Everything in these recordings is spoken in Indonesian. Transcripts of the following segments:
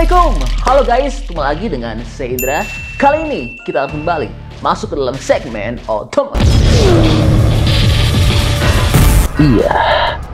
Assalamualaikum, halo guys, ketemu lagi dengan saya Indra. Kali ini kita akan kembali masuk ke dalam segmen otomotif. Iya.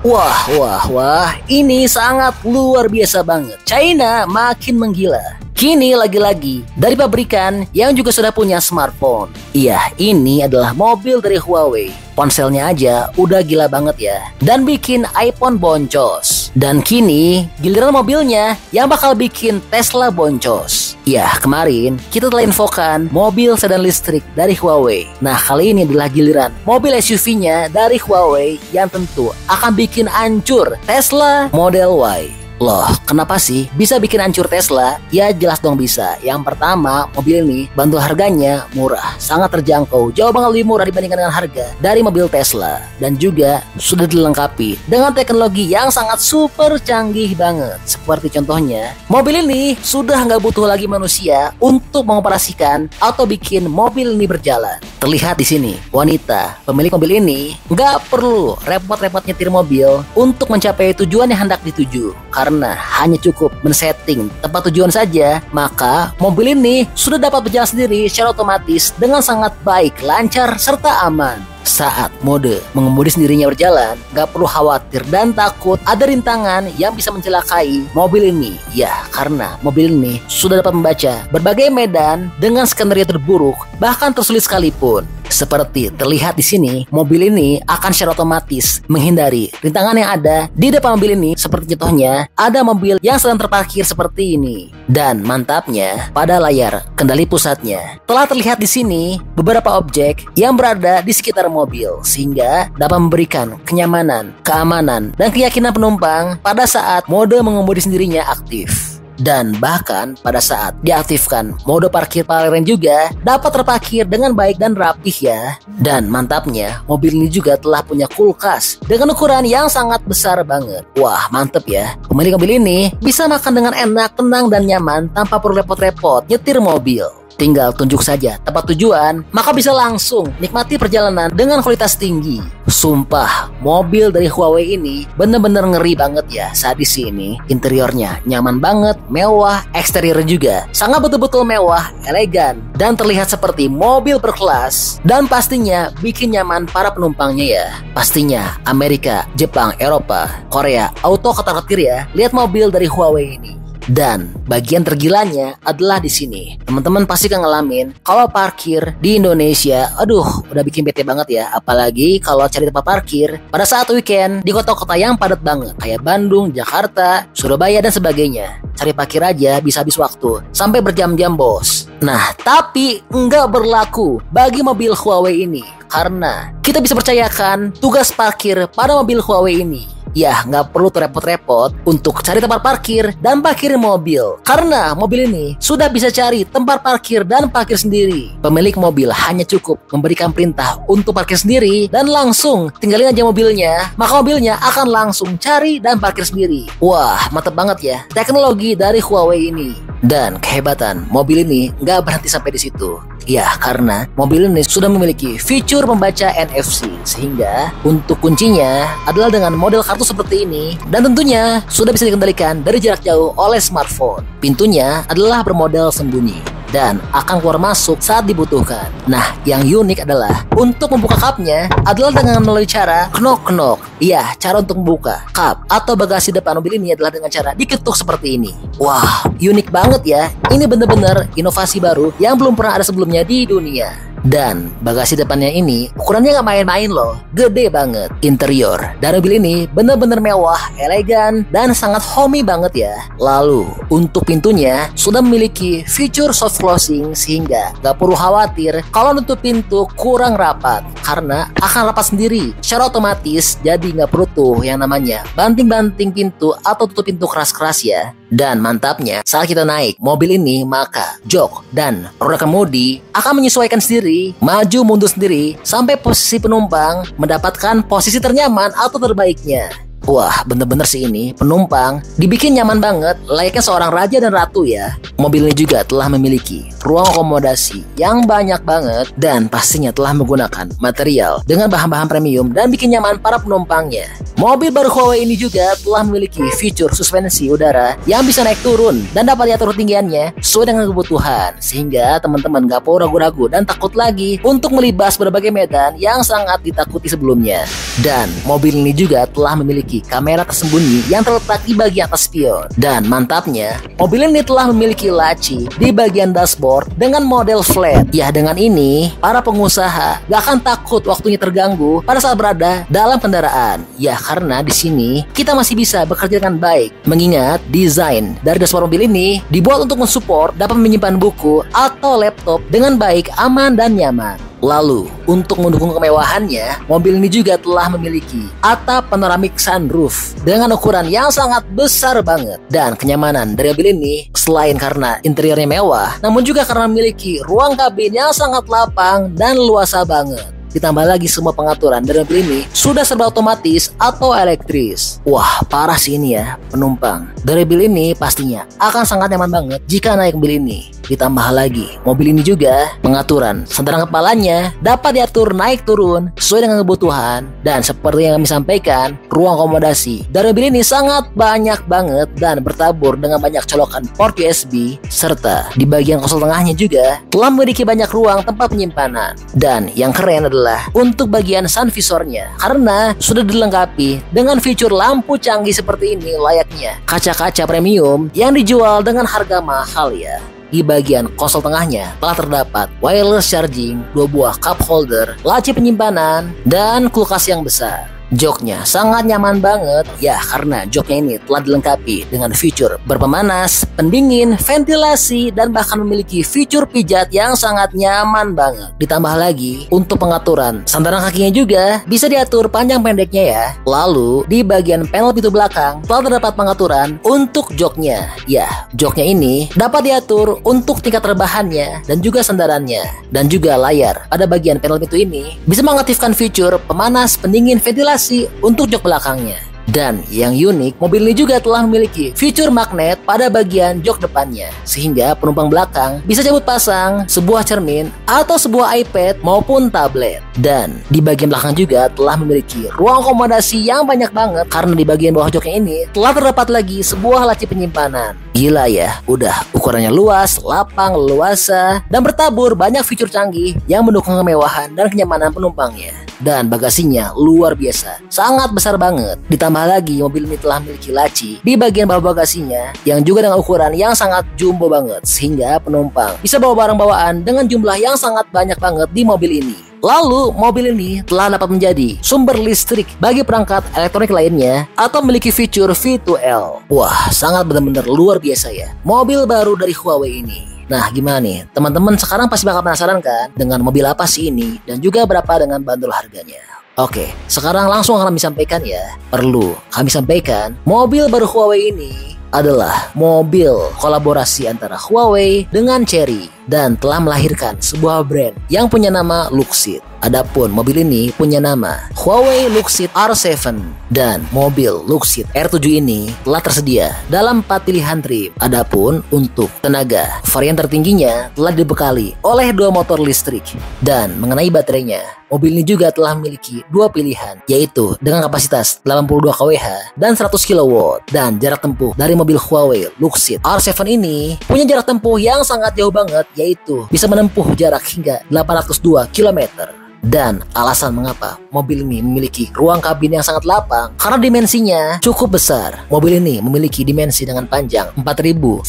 Wah, ini sangat luar biasa banget. China makin menggila. Kini lagi-lagi dari pabrikan yang juga sudah punya smartphone. Iya, ini adalah mobil dari Huawei. Ponselnya aja udah gila banget ya. Dan bikin iPhone boncos. Dan kini giliran mobilnya yang bakal bikin Tesla boncos. Ya, kemarin kita telah infokan mobil sedan listrik dari Huawei. Nah, kali ini adalah giliran mobil SUV-nya dari Huawei yang tentu akan bikin hancur Tesla Model Y. Loh, kenapa sih bisa bikin hancur Tesla? Ya jelas dong bisa. Yang pertama, mobil ini bantu harganya murah, sangat terjangkau, jauh banget lebih murah dibandingkan dengan harga dari mobil Tesla. Dan juga sudah dilengkapi dengan teknologi yang sangat super canggih banget. Seperti contohnya, mobil ini sudah nggak butuh lagi manusia untuk mengoperasikan atau bikin mobil ini berjalan. Terlihat di sini, wanita pemilik mobil ini nggak perlu repot-repot nyetir mobil untuk mencapai tujuan yang hendak dituju. Karena hanya cukup men-setting tempat tujuan saja, maka mobil ini sudah dapat berjalan sendiri secara otomatis dengan sangat baik, lancar, serta aman. Saat mode mengemudi sendirinya berjalan, gak perlu khawatir dan takut ada rintangan yang bisa mencelakai mobil ini. Ya, karena mobil ini sudah dapat membaca berbagai medan dengan skenario terburuk, bahkan tersulit sekalipun. Seperti terlihat di sini, mobil ini akan secara otomatis menghindari rintangan yang ada di depan mobil ini. Seperti contohnya, ada mobil yang sedang terparkir seperti ini. Dan mantapnya, pada layar kendali pusatnya telah terlihat di sini beberapa objek yang berada di sekitar mobil, sehingga dapat memberikan kenyamanan, keamanan, dan keyakinan penumpang pada saat mode mengemudi sendirinya aktif. Dan bahkan pada saat diaktifkan mode parkir paralel juga dapat terparkir dengan baik dan rapih ya. Dan mantapnya, mobil ini juga telah punya kulkas dengan ukuran yang sangat besar banget. Wah, mantep ya. Pemilik mobil ini bisa makan dengan enak, tenang, dan nyaman tanpa perlu repot-repot nyetir mobil. Tinggal tunjuk saja tempat tujuan, maka bisa langsung nikmati perjalanan dengan kualitas tinggi. Sumpah, mobil dari Huawei ini bener-bener ngeri banget ya saat di sini. Interiornya nyaman banget, mewah, eksterior juga sangat betul-betul mewah, elegan, dan terlihat seperti mobil berkelas. Dan pastinya bikin nyaman para penumpangnya ya. Pastinya Amerika, Jepang, Eropa, Korea, auto ketar-ketir ya. Lihat mobil dari Huawei ini. Dan bagian tergilanya adalah di sini. Teman-teman pasti kan ngalamin kalau parkir di Indonesia, aduh, udah bikin bete banget ya. Apalagi kalau cari tempat parkir pada saat weekend di kota-kota yang padat banget, kayak Bandung, Jakarta, Surabaya, dan sebagainya. Cari parkir aja bisa habis waktu sampai berjam-jam, bos. Nah, tapi nggak berlaku bagi mobil Huawei ini, karena kita bisa percayakan tugas parkir pada mobil Huawei ini. Ya, nggak perlu repot-repot untuk cari tempat parkir dan parkir mobil. Karena mobil ini sudah bisa cari tempat parkir dan parkir sendiri. Pemilik mobil hanya cukup memberikan perintah untuk parkir sendiri dan langsung tinggalin aja mobilnya, maka mobilnya akan langsung cari dan parkir sendiri. Wah, mantap banget ya teknologi dari Huawei ini. Dan kehebatan mobil ini nggak berhenti sampai di situ. Ya, karena mobil ini sudah memiliki fitur membaca NFC, sehingga untuk kuncinya adalah dengan model kartu seperti ini, dan tentunya sudah bisa dikendalikan dari jarak jauh oleh smartphone. Pintunya adalah bermodel sembunyi dan akan keluar masuk saat dibutuhkan. Nah, yang unik adalah untuk membuka kapnya adalah dengan melalui cara knock-knock. Iya, cara untuk membuka kap atau bagasi depan mobil ini adalah dengan cara diketuk seperti ini. Wah, unik banget ya. Ini bener-bener inovasi baru yang belum pernah ada sebelumnya di dunia. Dan bagasi depannya ini ukurannya gak main-main loh, gede banget. Interior dari mobil ini bener-bener mewah, elegan, dan sangat homey banget ya. Lalu untuk pintunya sudah memiliki fitur soft closing, sehingga gak perlu khawatir kalau nutup pintu kurang rapat, karena akan rapat sendiri secara otomatis. Jadi gak perlu tuh yang namanya banting-banting pintu atau tutup pintu keras-keras ya. Dan mantapnya, saat kita naik mobil ini, maka jok dan roda kemudi akan menyesuaikan sendiri, maju mundur sendiri, sampai posisi penumpang mendapatkan posisi ternyaman atau terbaiknya. Wah, bener-bener sih ini penumpang dibikin nyaman banget, layaknya seorang raja dan ratu ya. Mobil ini juga telah memiliki ruang akomodasi yang banyak banget dan pastinya telah menggunakan material dengan bahan-bahan premium dan bikin nyaman para penumpangnya. Mobil baru Huawei ini juga telah memiliki fitur suspensi udara yang bisa naik turun dan dapat diatur ketinggiannya sesuai dengan kebutuhan, sehingga teman-teman gak perlu ragu-ragu dan takut lagi untuk melibas berbagai medan yang sangat ditakuti sebelumnya. Dan mobil ini juga telah memiliki kamera tersembunyi yang terletak di bagian atas spion. Dan mantapnya, mobil ini telah memiliki laci di bagian dashboard dengan model flat. Ya, dengan ini para pengusaha gak akan takut waktunya terganggu pada saat berada dalam kendaraan. Ya, karena di sini kita masih bisa bekerja dengan baik. Mengingat desain dari dashboard mobil ini dibuat untuk mensupport dapat menyimpan buku atau laptop dengan baik, aman dan nyaman. Lalu, untuk mendukung kemewahannya, mobil ini juga telah memiliki atap panoramic sunroof dengan ukuran yang sangat besar banget. Dan kenyamanan dari mobil ini selain karena interiornya mewah, namun juga karena memiliki ruang kabin yang sangat lapang dan luasa banget. Ditambah lagi semua pengaturan dari mobil ini sudah serba otomatis atau elektris. Wah, parah sih ini ya penumpang. Dari mobil ini pastinya akan sangat nyaman banget jika naik mobil ini. Ditambah lagi, mobil ini juga pengaturan sandaran kepalanya dapat diatur naik turun sesuai dengan kebutuhan. Dan seperti yang kami sampaikan, ruang akomodasi dari mobil ini sangat banyak banget dan bertabur dengan banyak colokan port USB, serta di bagian konsol tengahnya juga telah memiliki banyak ruang tempat penyimpanan. Dan yang keren adalah untuk bagian sun visornya, karena sudah dilengkapi dengan fitur lampu canggih seperti ini layaknya kaca-kaca premium yang dijual dengan harga mahal ya. Di bagian konsol tengahnya telah terdapat wireless charging, 2 buah cup holder, laci penyimpanan, dan kulkas yang besar. Joknya sangat nyaman banget ya, karena joknya ini telah dilengkapi dengan fitur berpemanas, pendingin, ventilasi, dan bahkan memiliki fitur pijat yang sangat nyaman banget. Ditambah lagi untuk pengaturan sandaran kakinya juga bisa diatur panjang pendeknya ya. Lalu di bagian panel pintu belakang telah terdapat pengaturan untuk joknya. Ya, joknya ini dapat diatur untuk tingkat rebahannya dan juga sandarannya. Dan juga layar pada bagian panel pintu ini bisa mengaktifkan fitur pemanas, pendingin, ventilasi untuk jok belakangnya. Dan yang unik, mobil ini juga telah memiliki fitur magnet pada bagian jok depannya, sehingga penumpang belakang bisa cabut pasang sebuah cermin atau sebuah iPad maupun tablet. Dan di bagian belakang juga telah memiliki ruang akomodasi yang banyak banget, karena di bagian bawah joknya ini telah terdapat lagi sebuah laci penyimpanan. Gila ya, udah ukurannya luas, lapang, leluasa, dan bertabur banyak fitur canggih yang mendukung kemewahan dan kenyamanan penumpangnya. Dan bagasinya luar biasa, sangat besar banget. Ditambah lagi mobil ini telah memiliki laci di bagian bawah bagasinya yang juga dengan ukuran yang sangat jumbo banget, sehingga penumpang bisa bawa barang bawaan dengan jumlah yang sangat banyak banget di mobil ini. Lalu mobil ini telah dapat menjadi sumber listrik bagi perangkat elektronik lainnya atau memiliki fitur V2L. Wah, sangat benar-benar luar biasa ya mobil baru dari Huawei ini. Nah, gimana nih? Teman-teman sekarang pasti bakal penasaran kan dengan mobil apa sih ini dan juga berapa dengan bandrol harganya. Oke, sekarang langsung kami sampaikan ya. Perlu kami sampaikan, mobil baru Huawei ini adalah mobil kolaborasi antara Huawei dengan Chery dan telah melahirkan sebuah brand yang punya nama Luxeed. Adapun mobil ini punya nama Huawei Luxeed R7 dan mobil Luxeed R7 ini telah tersedia dalam 4 pilihan trim. Adapun untuk tenaga, varian tertingginya telah dibekali oleh 2 motor listrik. Dan mengenai baterainya, mobil ini juga telah memiliki 2 pilihan, yaitu dengan kapasitas 82 kWh dan 100 kW. Dan jarak tempuh dari mobil Huawei Luxeed R7 ini punya jarak tempuh yang sangat jauh banget, yaitu bisa menempuh jarak hingga 802 km. Dan alasan mengapa mobil ini memiliki ruang kabin yang sangat lapang karena dimensinya cukup besar. Mobil ini memiliki dimensi dengan panjang 4.956,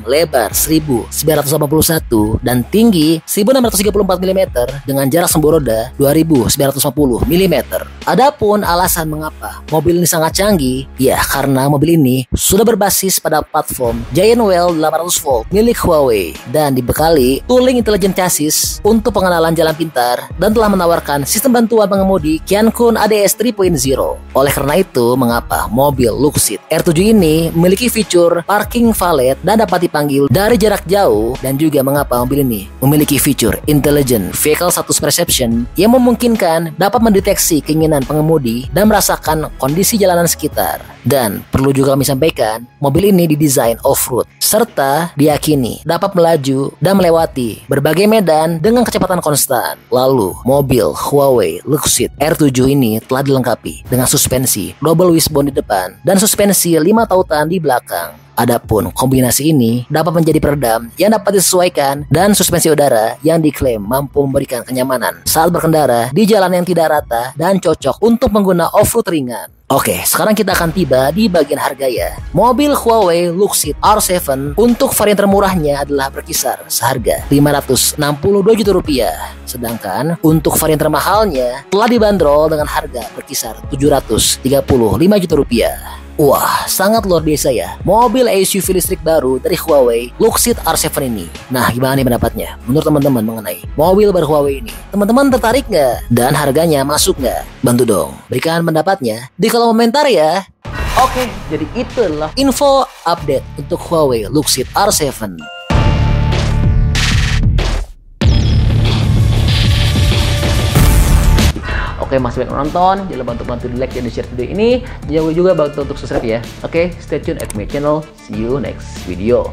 lebar 1.981, dan tinggi 1.634 mm dengan jarak sumbu roda 2.950 mm. Adapun alasan mengapa mobil ini sangat canggih, ya karena mobil ini sudah berbasis pada platform Giantwell 800V milik Huawei dan dibekali tooling intelligent chassis untuk pengenalan jalan pintar sebentar dan telah menawarkan sistem bantuan pengemudi Kian-kun ADS 3.0. Oleh karena itu, mengapa mobil Luxeed R7 ini memiliki fitur parking valet dan dapat dipanggil dari jarak jauh, dan juga mengapa mobil ini memiliki fitur Intelligent Vehicle Status Perception yang memungkinkan dapat mendeteksi keinginan pengemudi dan merasakan kondisi jalanan sekitar. Dan perlu juga kami sampaikan, mobil ini didesain off-road serta diyakini dapat melaju dan melewati berbagai medan dengan kecepatan konstan. Lalu, mobil Huawei Luxeed R7 ini telah dilengkapi dengan suspensi double wishbone di depan dan suspensi 5 tautan di belakang. Adapun kombinasi ini dapat menjadi peredam yang dapat disesuaikan dan suspensi udara yang diklaim mampu memberikan kenyamanan saat berkendara di jalan yang tidak rata dan cocok untuk pengguna off-road ringan. Oke, sekarang kita akan tiba di bagian harga ya. Mobil Huawei Luxeed R7 untuk varian termurahnya adalah berkisar seharga Rp562 juta. Sedangkan untuk varian termahalnya telah dibanderol dengan harga berkisar Rp735 juta. Wah, sangat luar biasa ya mobil SUV listrik baru dari Huawei Luxeed R7 ini. Nah, gimana nih pendapatnya menurut teman-teman mengenai mobil baru Huawei ini? Teman-teman tertarik nggak? Dan harganya masuk nggak? Bantu dong berikan pendapatnya di kolom komentar ya. Oke, jadi itu adalah info update untuk Huawei Luxeed R7. Oke, masih banyak nonton, jangan lupa untuk bantu di like dan di share video ini. Jangan lupa juga bantu untuk subscribe ya. Oke, stay tune at my channel. See you next video.